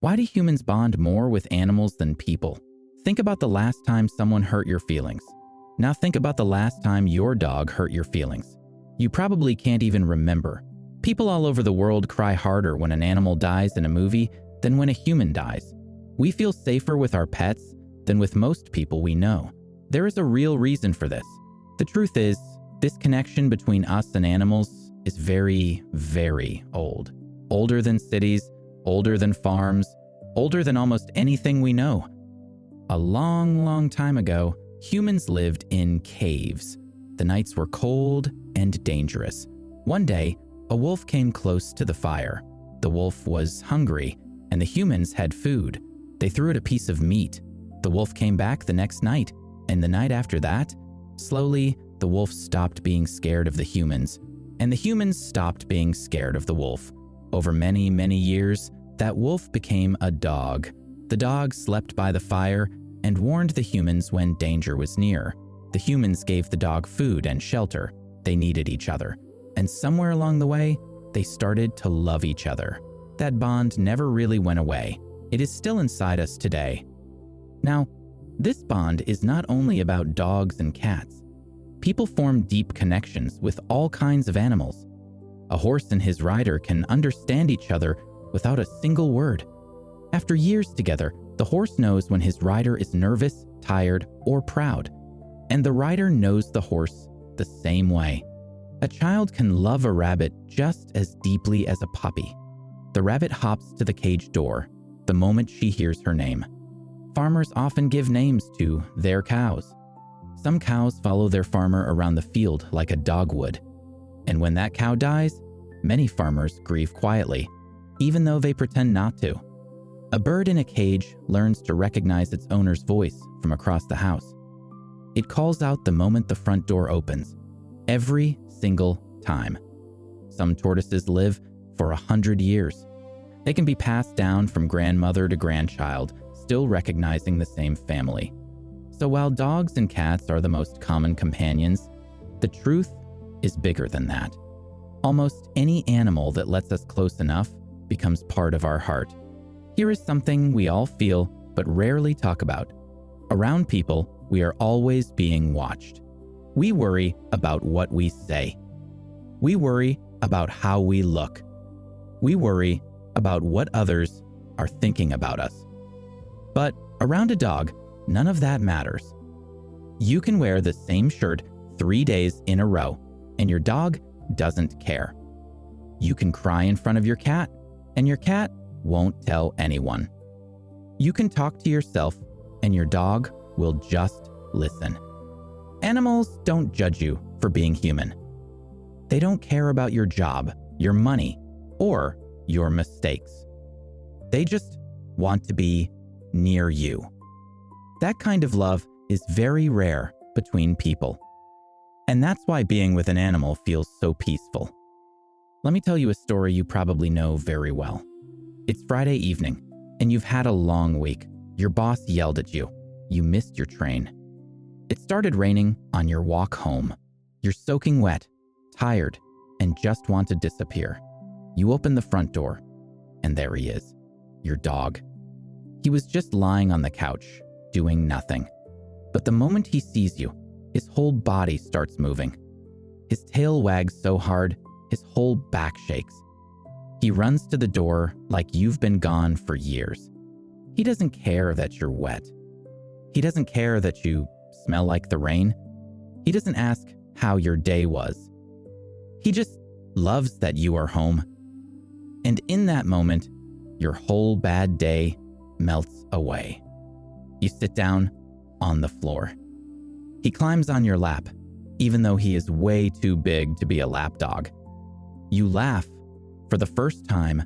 Why do humans bond more with animals than people? Think about the last time someone hurt your feelings. Now think about the last time your dog hurt your feelings. You probably can't even remember. People all over the world cry harder when an animal dies in a movie than when a human dies. We feel safer with our pets than with most people we know. There is a real reason for this. The truth is, this connection between us and animals is very, very old. Older than cities, older than farms, older than almost anything we know. A long, long time ago, humans lived in caves. The nights were cold and dangerous. One day, a wolf came close to the fire. The wolf was hungry, and the humans had food. They threw it a piece of meat. The wolf came back the next night, and the night after that, slowly, the wolf stopped being scared of the humans, and the humans stopped being scared of the wolf. Over many, many years, that wolf became a dog. The dog slept by the fire and warned the humans when danger was near. The humans gave the dog food and shelter. They needed each other. And somewhere along the way, they started to love each other. That bond never really went away. It is still inside us today. Now, this bond is not only about dogs and cats. People form deep connections with all kinds of animals. A horse and his rider can understand each other without a single word. After years together, the horse knows when his rider is nervous, tired, or proud. And the rider knows the horse the same way. A child can love a rabbit just as deeply as a puppy. The rabbit hops to the cage door the moment she hears her name. Farmers often give names to their cows. Some cows follow their farmer around the field like a dog would. And when that cow dies, many farmers grieve quietly, even though they pretend not to. A bird in a cage learns to recognize its owner's voice from across the house. It calls out the moment the front door opens, every single time. Some tortoises live for 100 years. They can be passed down from grandmother to grandchild, still recognizing the same family. So while dogs and cats are the most common companions, the truth is bigger than that. Almost any animal that lets us close enough becomes part of our heart. Here is something we all feel but rarely talk about. Around people, we are always being watched. We worry about what we say. We worry about how we look. We worry about what others are thinking about us. But around a dog, none of that matters. You can wear the same shirt 3 days in a row, and your dog doesn't care. You can cry in front of your cat, and your cat won't tell anyone. You can talk to yourself, and your dog will just listen. Animals don't judge you for being human. They don't care about your job, your money, or your mistakes. They just want to be near you. That kind of love is very rare between people. And that's why being with an animal feels so peaceful. Let me tell you a story you probably know very well. It's Friday evening, and you've had a long week. Your boss yelled at you. You missed your train. It started raining on your walk home. You're soaking wet, tired, and just want to disappear. You open the front door, and there he is, your dog. He was just lying on the couch, doing nothing. But the moment he sees you, his whole body starts moving. His tail wags so hard, his whole back shakes. He runs to the door like you've been gone for years. He doesn't care that you're wet. He doesn't care that you smell like the rain. He doesn't ask how your day was. He just loves that you are home. And in that moment, your whole bad day melts away. You sit down on the floor. He climbs on your lap, even though he is way too big to be a lap dog. You laugh for the first time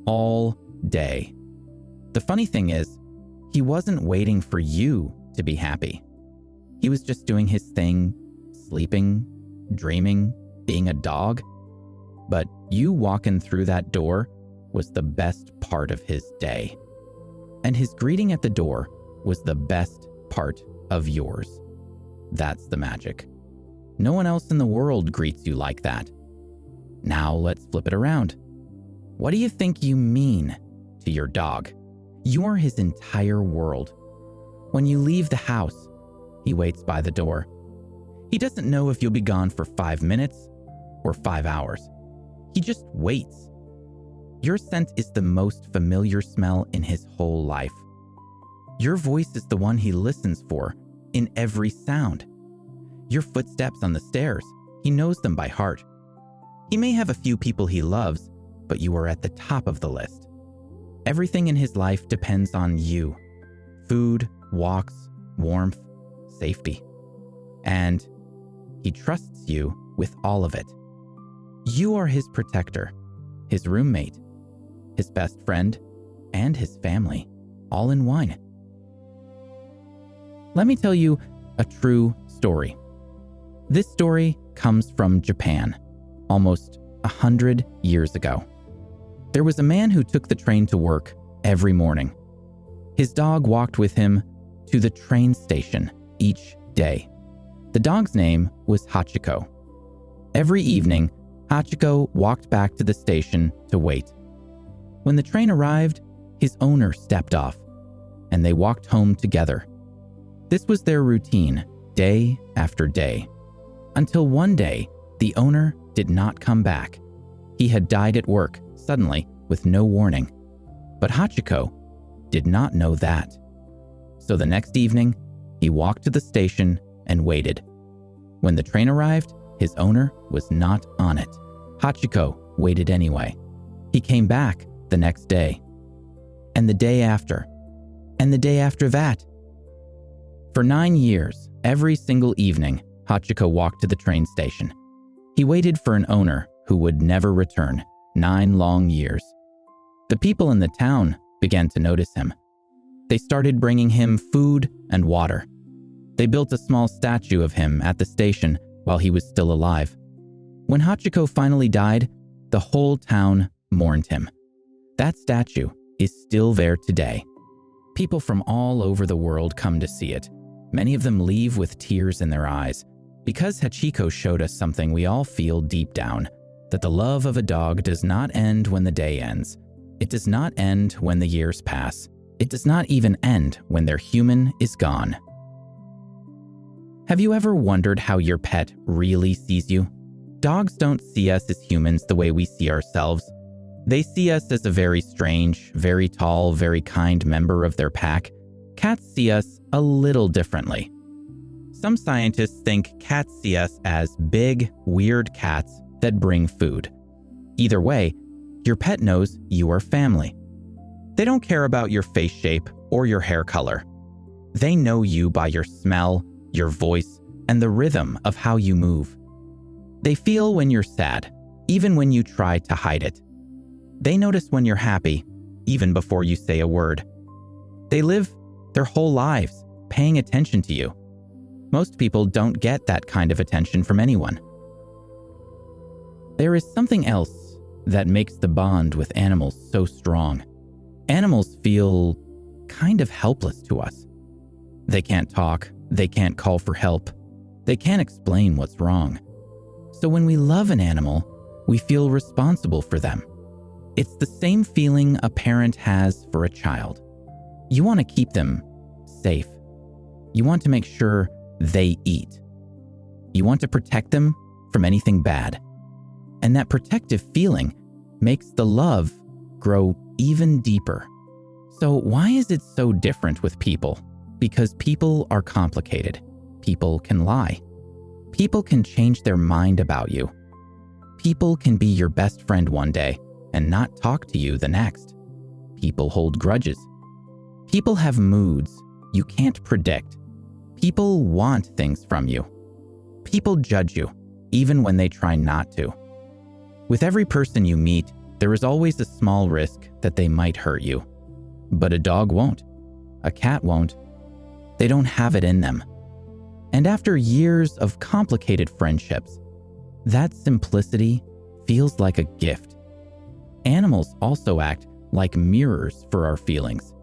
all day. The funny thing is, he wasn't waiting for you to be happy. He was just doing his thing, sleeping, dreaming, being a dog. But you walking through that door was the best part of his day. And his greeting at the door was the best part of yours. That's the magic. No one else in the world greets you like that. Now let's flip it around. What do you think you mean to your dog? You're his entire world. When you leave the house, he waits by the door. He doesn't know if you'll be gone for 5 minutes or 5 hours. He just waits. Your scent is the most familiar smell in his whole life. Your voice is the one he listens for in every sound. Your footsteps on the stairs, he knows them by heart. He may have a few people he loves, but you are at the top of the list. Everything in his life depends on you. Food, walks, warmth, safety. And he trusts you with all of it. You are his protector, his roommate, his best friend, and his family, all in one. Let me tell you a true story. This story comes from Japan, almost 100 years ago. There was a man who took the train to work every morning. His dog walked with him to the train station each day. The dog's name was Hachiko. Every evening, Hachiko walked back to the station to wait. When the train arrived, his owner stepped off, and they walked home together. This was their routine, day after day, until one day, the owner did not come back. He had died at work, suddenly, with no warning. But Hachiko did not know that. So the next evening, he walked to the station and waited. When the train arrived, his owner was not on it. Hachiko waited anyway. He came back the next day, and the day after, and the day after that. For 9 years, every single evening, Hachiko walked to the train station. He waited for an owner who would never return, 9 long years. The people in the town began to notice him. They started bringing him food and water. They built a small statue of him at the station while he was still alive. When Hachiko finally died, the whole town mourned him. That statue is still there today. People from all over the world come to see it. Many of them leave with tears in their eyes, because Hachiko showed us something we all feel deep down, that the love of a dog does not end when the day ends. It does not end when the years pass. It does not even end when their human is gone. Have you ever wondered how your pet really sees you? Dogs don't see us as humans the way we see ourselves. They see us as a very strange, very tall, very kind member of their pack. Cats see us a little differently. Some scientists think cats see us as big, weird cats that bring food. Either way, your pet knows you are family. They don't care about your face shape or your hair color. They know you by your smell, your voice, and the rhythm of how you move. They feel when you're sad, even when you try to hide it. They notice when you're happy, even before you say a word. They live their whole lives paying attention to you. Most people don't get that kind of attention from anyone. There is something else that makes the bond with animals so strong. Animals feel kind of helpless to us. They can't talk, they can't call for help, they can't explain what's wrong. So when we love an animal, we feel responsible for them. It's the same feeling a parent has for a child. You want to keep them safe. You want to make sure they eat. You want to protect them from anything bad. And that protective feeling makes the love grow even deeper. So why is it so different with people? Because people are complicated. People can lie. People can change their mind about you. People can be your best friend one day and not talk to you the next. People hold grudges. People have moods you can't predict. People want things from you. People judge you, even when they try not to. With every person you meet, there is always a small risk that they might hurt you. But a dog won't. A cat won't. They don't have it in them. And after years of complicated friendships, that simplicity feels like a gift. Animals also act like mirrors for our feelings.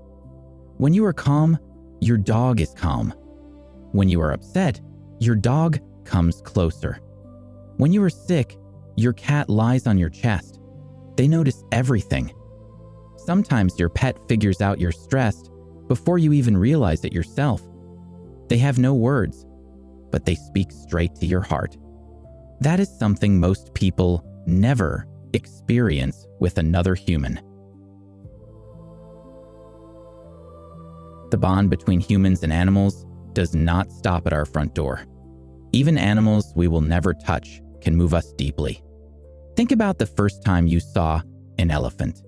When you are calm, your dog is calm. When you are upset, your dog comes closer. When you are sick, your cat lies on your chest. They notice everything. Sometimes your pet figures out you're stressed before you even realize it yourself. They have no words, but they speak straight to your heart. That is something most people never experience with another human. The bond between humans and animals does not stop at our front door. Even animals we will never touch can move us deeply. Think about the first time you saw an elephant.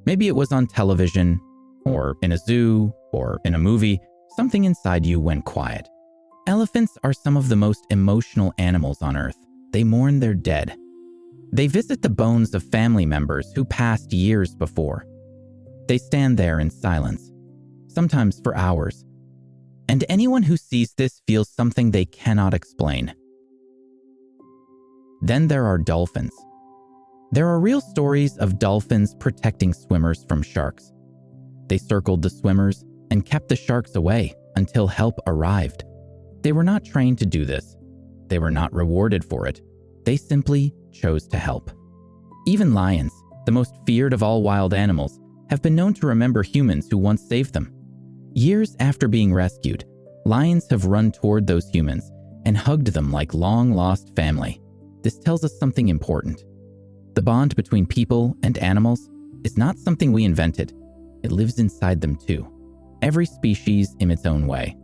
Maybe it was on television, or in a zoo, or in a movie. Something inside you went quiet. Elephants are some of the most emotional animals on Earth. They mourn their dead. They visit the bones of family members who passed years before. They stand there in silence, sometimes for hours. And anyone who sees this feels something they cannot explain. Then there are dolphins. There are real stories of dolphins protecting swimmers from sharks. They circled the swimmers and kept the sharks away until help arrived. They were not trained to do this. They were not rewarded for it. They simply chose to help. Even lions, the most feared of all wild animals, have been known to remember humans who once saved them. Years after being rescued, lions have run toward those humans and hugged them like long-lost family. This tells us something important. The bond between people and animals is not something we invented. It lives inside them too. Every species in its own way.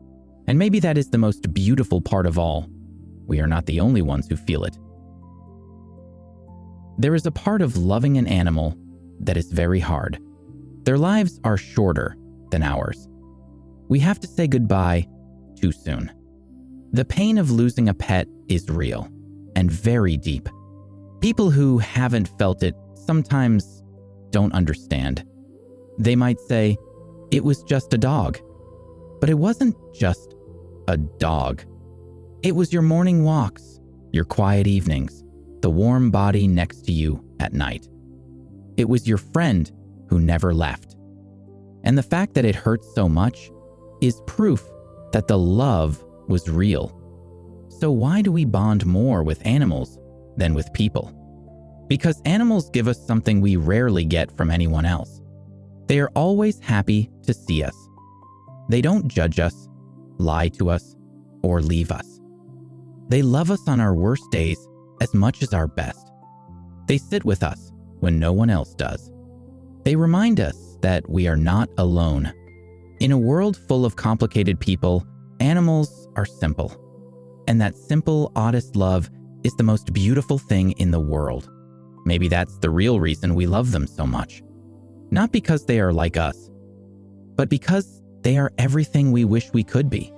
And maybe that is the most beautiful part of all. We are not the only ones who feel it. There is a part of loving an animal that is very hard. Their lives are shorter than ours. We have to say goodbye too soon. The pain of losing a pet is real and very deep. People who haven't felt it sometimes don't understand. They might say, "It was just a dog." But it wasn't just a dog. It was your morning walks, your quiet evenings, the warm body next to you at night. It was your friend who never left. And the fact that it hurts so much is proof that the love was real. So why do we bond more with animals than with people? Because animals give us something we rarely get from anyone else. They are always happy to see us. They don't judge us, lie to us, or leave us. They love us on our worst days as much as our best. They sit with us when no one else does. They remind us that we are not alone. In a world full of complicated people, animals are simple. And that simple, honest love is the most beautiful thing in the world. Maybe that's the real reason we love them so much. Not because they are like us, but because they are everything we wish we could be.